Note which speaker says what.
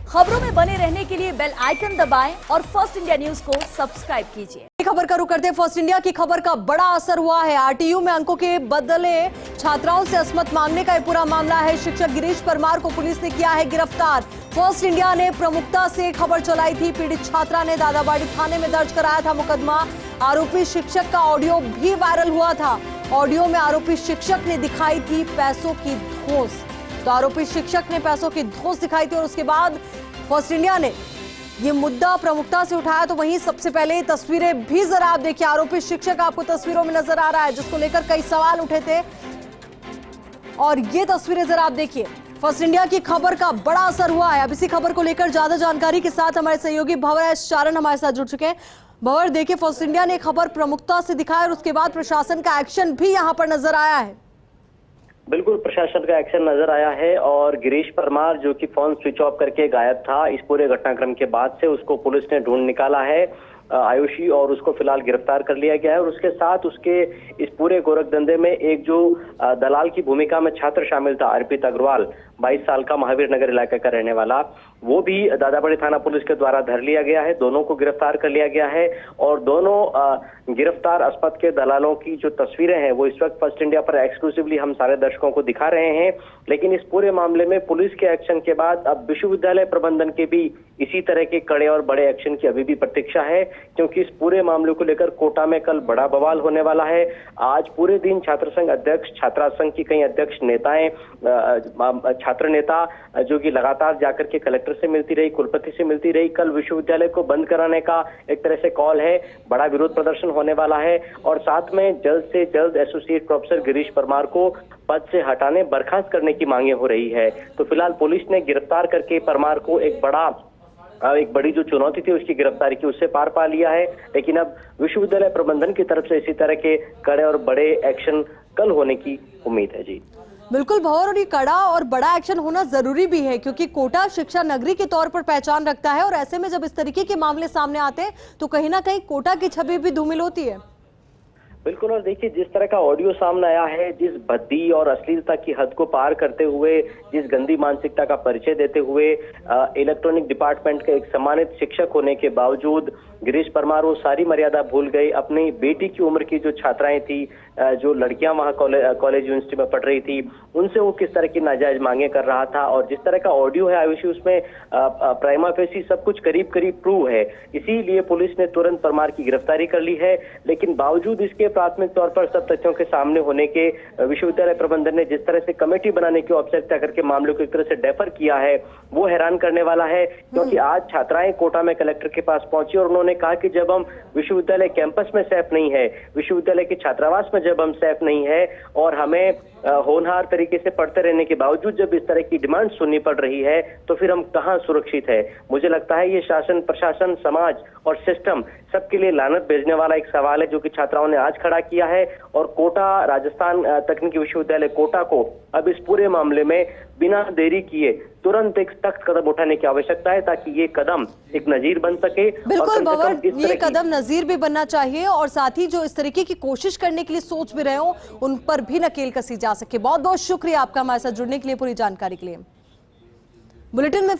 Speaker 1: खबरों में बने रहने के लिए बेल आइकन दबाएं और फर्स्ट इंडिया न्यूज को सब्सक्राइब कीजिए।
Speaker 2: खबर का रुख करते हैं फर्स्ट इंडिया की खबर का बड़ा असर हुआ है। आरटीयू में अंकों के बदले छात्राओं से असमत मांगने का यह पूरा मामला है। शिक्षक गिरीश परमार को पुलिस ने किया है गिरफ्तार। फर्स्ट इंडिया ने प्रमुखता से खबर चलाई थी। पीड़ित छात्रा ने दादाबाड़ी थाने में दर्ज कराया था मुकदमा। आरोपी शिक्षक का ऑडियो भी वायरल हुआ था। ऑडियो में आरोपी शिक्षक ने दिखाई थी पैसों की धौंस। तो आरोपी शिक्षक ने पैसों की धौंस दिखाई थी और उसके बाद फर्स्ट इंडिया ने ये मुद्दा प्रमुखता से उठाया। तो वहीं सबसे पहले तस्वीरें भी जरा आप देखिए। आरोपी शिक्षक आपको तस्वीरों में नजर आ रहा है, जिसको लेकर कई सवाल उठे थे। और ये तस्वीरें जरा आप देखिए। फर्स्ट इंडिया की खबर का बड़ा असर हुआ है। अब इसी खबर को लेकर ज्यादा जानकारी के साथ हमारे सहयोगी भंवर चारण हमारे साथ जुड़ चुके हैं। भंवर, देखिए फर्स्ट इंडिया ने खबर प्रमुखता से दिखाया और उसके बाद प्रशासन का एक्शन भी यहाँ पर नजर आया है।
Speaker 3: बिल्कुल, प्रशासन का एक्शन नजर आया है और गिरीश परमार जो कि फोन स्विच ऑफ करके गायब था, इस पूरे घटनाक्रम के बाद से उसको पुलिस ने ढूंढ निकाला है आयुषी, और उसको फिलहाल गिरफ्तार कर लिया गया है। और उसके साथ उसके इस पूरे गोरख धंधे में एक जो दलाल की भूमिका में छात्र शामिल था, अर्पित अग्रवाल, 22 साल का, महावीर नगर इलाके का रहने वाला, वो भी दादाबड़ी थाना पुलिस के द्वारा धर लिया गया है। दोनों को गिरफ्तार कर लिया गया है और दोनों गिरफ्तार अस्पत के दलालों की जो तस्वीरें हैं वो इस वक्त फर्स्ट इंडिया पर एक्सक्लूसिवली हम सारे दर्शकों को दिखा रहे हैं। लेकिन इस पूरे मामले में पुलिस के एक्शन के बाद अब विश्वविद्यालय प्रबंधन के भी इसी तरह के कड़े और बड़े एक्शन की अभी भी प्रतीक्षा है, क्योंकि इस पूरे मामले को लेकर कोटा में कल बड़ा बवाल होने वाला है। आज पूरे दिन छात्र संघ अध्यक्ष, छात्रा संघ की कई अध्यक्ष, नेताएं, छात्र नेता जो कि लगातार जाकर के कलेक्टर से मिलती रही, कुलपति से मिलती रही। कल विश्वविद्यालय को बंद कराने का एक तरह से कॉल है, बड़ा विरोध प्रदर्शन होने वाला है और साथ में जल्द से जल्द एसोसिएट प्रोफेसर गिरीश परमार को पद से हटाने, बर्खास्त करने की मांगे हो रही है। तो फिलहाल पुलिस ने गिरफ्तार करके परमार को एक बड़ी जो चुनौती थी उसकी गिरफ्तारी की, उससे पार पा लिया है। लेकिन अब विश्वविद्यालय प्रबंधन की तरफ से इसी तरह के कड़े और बड़े एक्शन कल होने की उम्मीद है। जी
Speaker 2: बिल्कुल भंवर, और ये कड़ा और बड़ा एक्शन होना जरूरी भी है, क्योंकि कोटा शिक्षा नगरी के तौर पर पहचान रखता है और ऐसे में जब इस तरीके के मामले सामने आते हैं तो कहीं ना कहीं कोटा की छवि भी धूमिल होती है।
Speaker 3: बिल्कुल, और देखिए जिस तरह का ऑडियो सामने आया है, जिस भद्दी और अश्लीलता की हद को पार करते हुए, जिस गंदी मानसिकता का परिचय देते हुए इलेक्ट्रॉनिक डिपार्टमेंट के एक सम्मानित शिक्षक होने के बावजूद गिरीश परमार वो सारी मर्यादा भूल गई। अपनी बेटी की उम्र की जो छात्राएं थी, जो लड़कियां वहां कॉलेज यूनिवर्सिटी में पढ़ रही थी, उनसे वो किस तरह की नाजायज मांगे कर रहा था। और जिस तरह का ऑडियो है आयुषी, उसमें प्राइमा फेसी सब कुछ करीब करीब प्रूव है। इसीलिए पुलिस ने तुरंत परमार की गिरफ्तारी कर ली है। लेकिन बावजूद इसके प्राथमिक तौर पर सब तथ्यों के सामने होने के विश्वविद्यालय प्रबंधन ने जिस तरह से कमेटी बनाने की औपचारिकता करके मामले को एक तरह से डेफर किया है, वो हैरान करने वाला है। क्योंकि आज छात्राएं कोटा में कलेक्टर के पास पहुंची और उन्होंने कहा कि जब हम विश्वविद्यालय कैंपस में सेफ नहीं है, विश्वविद्यालय के छात्रावास में जब हम सेफ नहीं है और हमें होनहार तरीके से पढ़ते रहने के बावजूद जब इस तरह की डिमांड सुननी पड़ रही है, तो फिर हम कहां सुरक्षित है। मुझे लगता है ये शासन, प्रशासन, समाज और सिस्टम सबके लिए लानत भेजने वाला एक सवाल है जो कि छात्राओं ने आज खड़ा किया है। और कोटा, राजस्थान तकनीकी विश्वविद्यालय कोटा को अब इस पूरे मामले में बिना देरी किए तुरंत एक सख्त कदम उठाने की आवश्यकता है, ताकि ये कदम एक नजीर बन सके।
Speaker 2: बिल्कुल भंवर, ये कदम नजीर भी बनना चाहिए और साथ ही जो इस तरीके की कोशिश करने के लिए सोच भी रहे हो उन पर भी नकेल कसी जा सके। बहुत बहुत शुक्रिया आपका हमारे साथ जुड़ने के लिए, पूरी जानकारी के लिए। बुलेटिन में